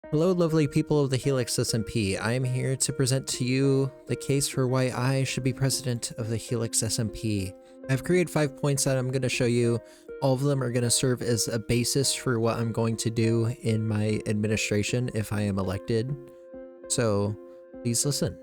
Hello, lovely people of the Helix SMP. I am here to present to you the case for why I should be president of the Helix SMP. I've created 5 points that I'm going to show you. All of them are going to serve as a basis for what I'm going to do in my administration if I am elected. So please listen.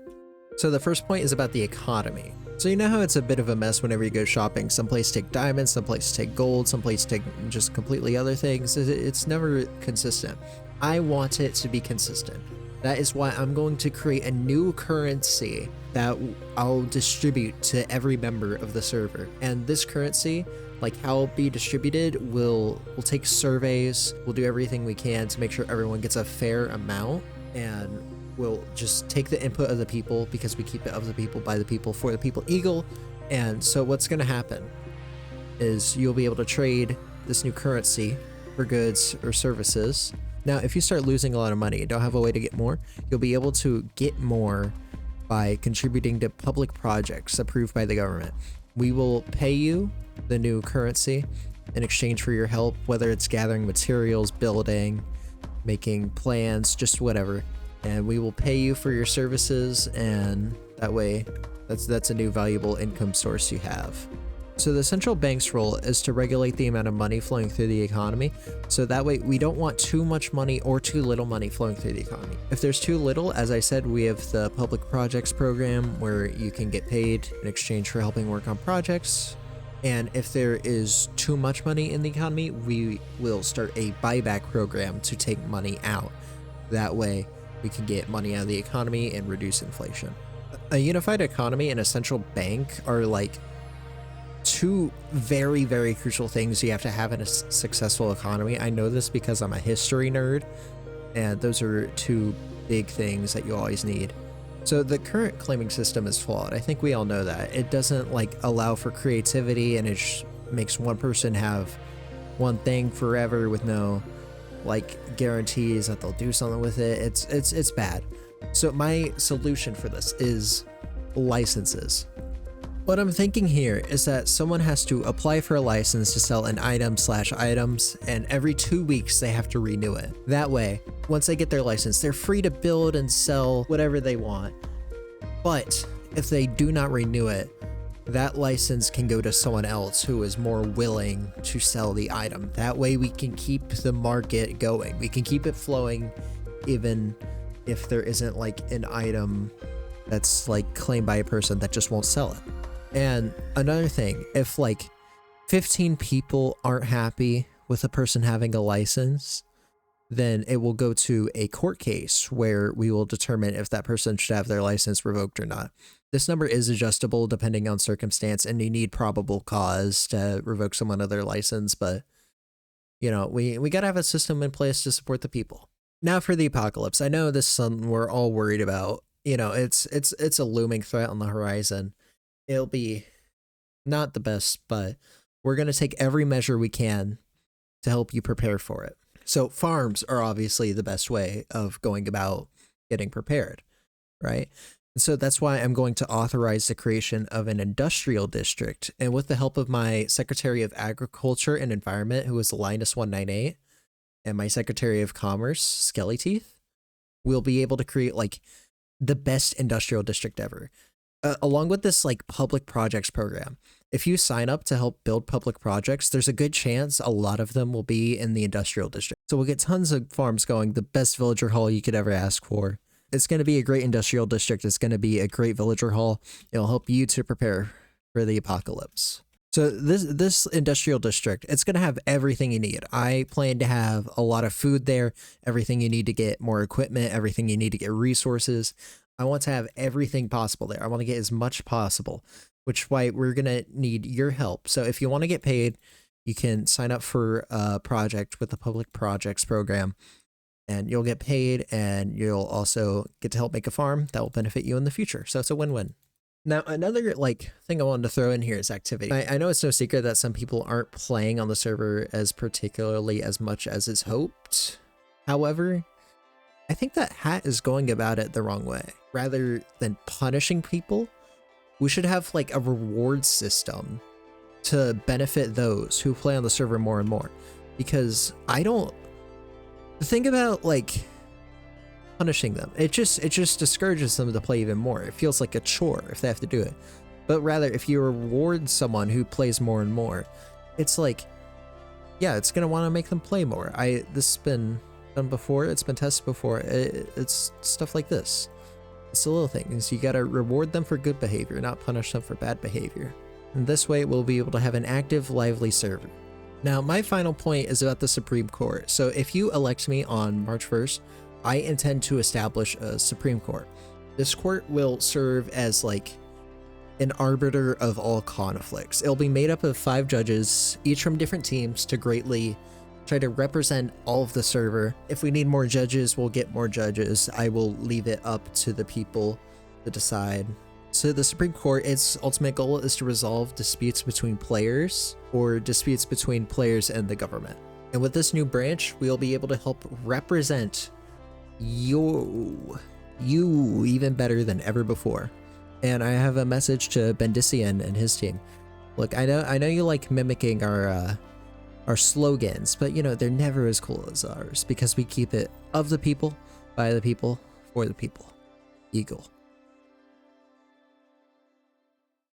So the first point is about the economy. So you know how it's a bit of a mess whenever you go shopping. Some places take diamonds, some places take gold, some places take just completely other things. It's never consistent. I want it to be consistent. That is why I'm going to create a new currency that I'll distribute to every member of the server. And this currency, like how it'll be distributed, we'll take surveys, we'll do everything we can to make sure everyone gets a fair amount, and we'll just take the input of the people because we keep it of the people, by the people, for the people eagle. And so what's going to happen is you'll be able to trade this new currency for goods or services. Now, if you start losing a lot of money and don't have a way to get more, you'll be able to get more by contributing to public projects approved by the government. We will pay you the new currency in exchange for your help, whether it's gathering materials, building, making plans, just whatever. And we will pay you for your services, and that way that's a new valuable income source you have. So the central bank's role is to regulate the amount of money flowing through the economy. So that way we don't want too much money or too little money flowing through the economy. If there's too little, as I said, we have the public projects program where you can get paid in exchange for helping work on projects. And if there is too much money in the economy, we will start a buyback program to take money out. That way we can get money out of the economy and reduce inflation. A unified economy and a central bank are like two very, very crucial things you have to have in a successful economy. I know this because I'm a history nerd, and those are two big things that you always need. So the current claiming system is flawed. I think we all know that. It doesn't like allow for creativity, and it just makes one person have one thing forever with no like guarantees that they'll do something with it. It's bad. So my solution for this is licenses. What I'm thinking here is that someone has to apply for a license to sell an item/items, and every 2 weeks they have to renew it. That way, once they get their license, they're free to build and sell whatever they want. But if they do not renew it, that license can go to someone else who is more willing to sell the item. That way we can keep the market going. We can keep it flowing even if there isn't like an item that's like claimed by a person that just won't sell it. And another thing, if like 15 people aren't happy with a person having a license, then it will go to a court case where we will determine if that person should have their license revoked or not. This number is adjustable depending on circumstance, and you need probable cause to revoke someone of their license, but you know, we gotta have a system in place to support the people. Now for the apocalypse. I know this is something we're all worried about. You know, it's a looming threat on the horizon. It'll be not the best, but we're going to take every measure we can to help you prepare for it. So farms are obviously the best way of going about getting prepared, right? And so that's why I'm going to authorize the creation of an industrial district. And with the help of my Secretary of Agriculture and Environment, who is Linus 198, and my Secretary of Commerce, Skelly Teeth, we'll be able to create like the best industrial district ever. Along with this like public projects program, if you sign up to help build public projects, there's a good chance a lot of them will be in the industrial district. So we'll get tons of farms going, the best villager hall you could ever ask for. It's going to be a great industrial district. It's going to be a great villager hall. It'll help you to prepare for the apocalypse. So this industrial district, it's going to have everything you need. I plan to have a lot of food there, everything you need to get more equipment, everything you need to get resources. I want to have everything possible there. I want to get as much possible, which is why we're going to need your help. So if you want to get paid, you can sign up for a project with the public projects program, and you'll get paid, and you'll also get to help make a farm that will benefit you in the future. So it's a win-win. Now, another like thing I wanted to throw in here is activity. I know it's no secret that some people aren't playing on the server as particularly as much as is hoped. However, I think that Hat is going about it the wrong way. Rather than punishing people, we should have like a reward system to benefit those who play on the server more and more. Because think about like punishing them. It just discourages them to play even more. It feels like a chore if they have to do it. But rather, if you reward someone who plays more and more, it's like, yeah, it's gonna want to make them play more. This has been done before. It's been tested before. It's stuff like this. It's the little things. You gotta reward them for good behavior, not punish them for bad behavior. And this way, we'll be able to have an active, lively server. Now, my final point is about the Supreme Court. So if you elect me on March 1st, I intend to establish a Supreme Court. This court will serve as like an arbiter of all conflicts. It'll be made up of 5 judges, each from different teams, to greatly try to represent all of the server. If we need more judges, we'll get more judges. I will leave it up to the people to decide. So the Supreme Court, its ultimate goal is to resolve disputes between players or disputes between players and the government. And with this new branch, we'll be able to help represent you even better than ever before. And I have a message to Bendician and his team. Look, I know you like mimicking our slogans, but you know, they're never as cool as ours because we keep it of the people, by the people, for the people. Eagle.